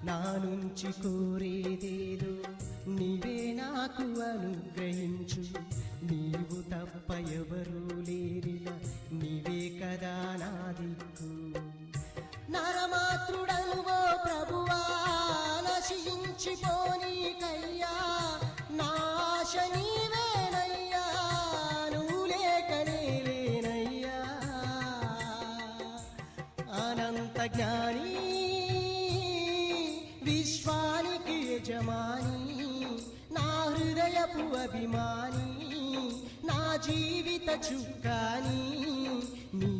నా నుంచి కోరేదేదో నీవే నాకు అనుగ్రహించు. నీవు తప్ప ఎవరూ లేరిలా, నీవే కదా నా దిక్కు. నరమాతృడను ఓ ప్రభువా, నశించిపోనీకయ్యా, నాశ నీవేనయ్యా, నువ్వు లేకనే లేనయ్యా. అనంత జ్ఞాని, విశ్వానికి యజమాని, నా హృదయపు అభిమాని, నా జీవిత చుక్కాని, నీ